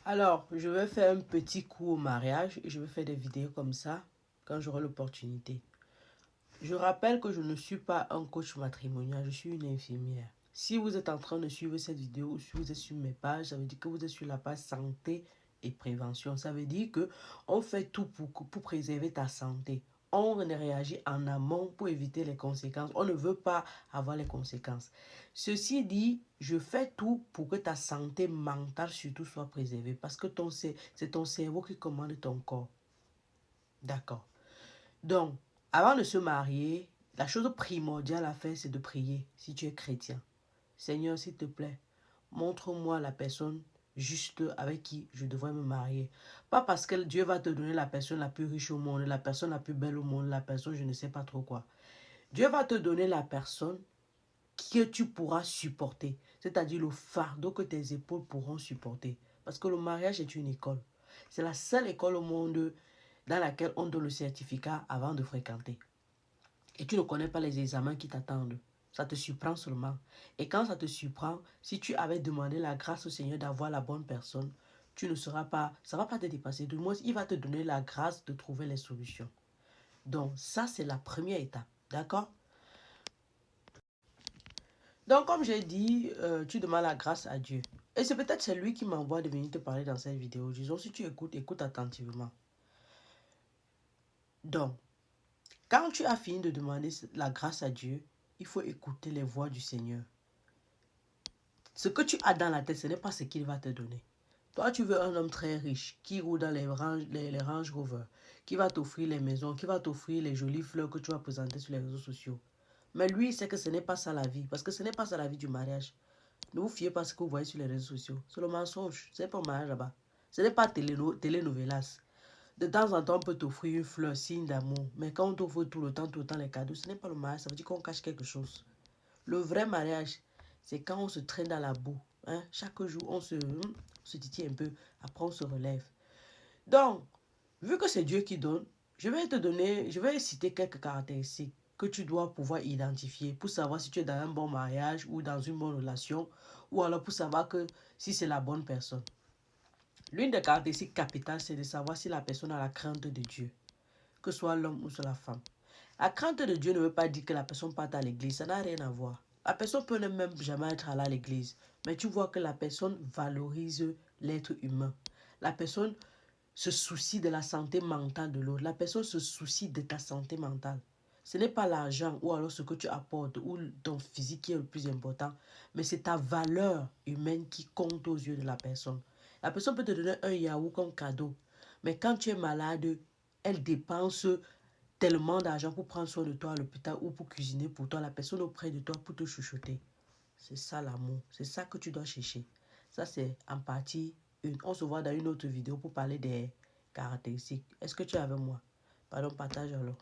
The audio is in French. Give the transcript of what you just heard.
Alors, je vais faire un petit coup au mariage et je vais faire des vidéos comme ça quand j'aurai l'opportunité. Je rappelle que je ne suis pas un coach matrimonial, je suis une infirmière. Si vous êtes en train de suivre cette vidéo ou si vous êtes sur mes pages, ça veut dire que vous êtes sur la page santé et prévention. Ça veut dire que on fait tout pour préserver ta santé. On réagit en amont pour éviter les conséquences. On ne veut pas avoir les conséquences. Ceci dit, je fais tout pour que ta santé mentale surtout soit préservée. Parce que c'est ton cerveau qui commande ton corps. D'accord. Donc, avant de se marier, la chose primordiale à faire, c'est de prier si tu es chrétien. Seigneur, s'il te plaît, montre-moi la personne juste avec qui je devrais me marier. Pas parce que Dieu va te donner la personne la plus riche au monde, la personne la plus belle au monde, la personne je ne sais pas trop quoi. Dieu va te donner la personne que tu pourras supporter. C'est-à-dire le fardeau que tes épaules pourront supporter. Parce que le mariage est une école. C'est la seule école au monde dans laquelle on donne le certificat avant de fréquenter. Et tu ne connais pas les examens qui t'attendent. Ça te surprend seulement. Et quand ça te surprend, si tu avais demandé la grâce au Seigneur d'avoir la bonne personne, tu ne seras pas, ça ne va pas te dépasser. Du moins, il va te donner la grâce de trouver les solutions. Donc, ça, c'est la première étape. D'accord? Donc, comme j'ai dit, tu demandes la grâce à Dieu. Et c'est peut-être c'est lui qui m'envoie de venir te parler dans cette vidéo. Disons, si tu écoutes, écoute attentivement. Donc, quand tu as fini de demander la grâce à Dieu, il faut écouter les voix du Seigneur. Ce que tu as dans la tête, ce n'est pas ce qu'il va te donner. Toi, tu veux un homme très riche qui roule dans les Range Rover, qui va t'offrir les maisons, qui va t'offrir les jolies fleurs que tu vas présenter sur les réseaux sociaux. Mais lui, il sait que ce n'est pas ça la vie, parce que ce n'est pas ça la vie du mariage. Ne vous fiez pas à ce que vous voyez sur les réseaux sociaux. C'est le mensonge. Ce n'est pas un mariage là-bas. Ce n'est pas télénovelas. De temps en temps, on peut t'offrir une fleur, signe d'amour. Mais quand on t'offre tout le temps les cadeaux, ce n'est pas le mariage. Ça veut dire qu'on cache quelque chose. Le vrai mariage, c'est quand on se traîne dans la boue. Hein? Chaque jour, on se titille un peu. Après, on se relève. Donc, vu que c'est Dieu qui donne, je vais citer quelques caractéristiques que tu dois pouvoir identifier pour savoir si tu es dans un bon mariage ou dans une bonne relation, ou alors pour savoir que si c'est la bonne personne. L'une des caractéristiques capitales, c'est de savoir si la personne a la crainte de Dieu, que ce soit l'homme ou soit la femme. La crainte de Dieu ne veut pas dire que la personne parte à l'église, ça n'a rien à voir. La personne peut ne même jamais être allée à l'église, mais tu vois que la personne valorise l'être humain. La personne se soucie de la santé mentale de l'autre. La personne se soucie de ta santé mentale. Ce n'est pas l'argent ou alors ce que tu apportes ou ton physique qui est le plus important, mais c'est ta valeur humaine qui compte aux yeux de la personne. La personne peut te donner un yaourt comme cadeau, mais quand tu es malade, elle dépense tellement d'argent pour prendre soin de toi à l'hôpital ou pour cuisiner pour toi, la personne auprès de toi pour te chuchoter. C'est ça l'amour, c'est ça que tu dois chercher. Ça c'est en partie une. On se voit dans une autre vidéo pour parler des caractéristiques. Est-ce que tu es avec moi? Pardon, partage alors.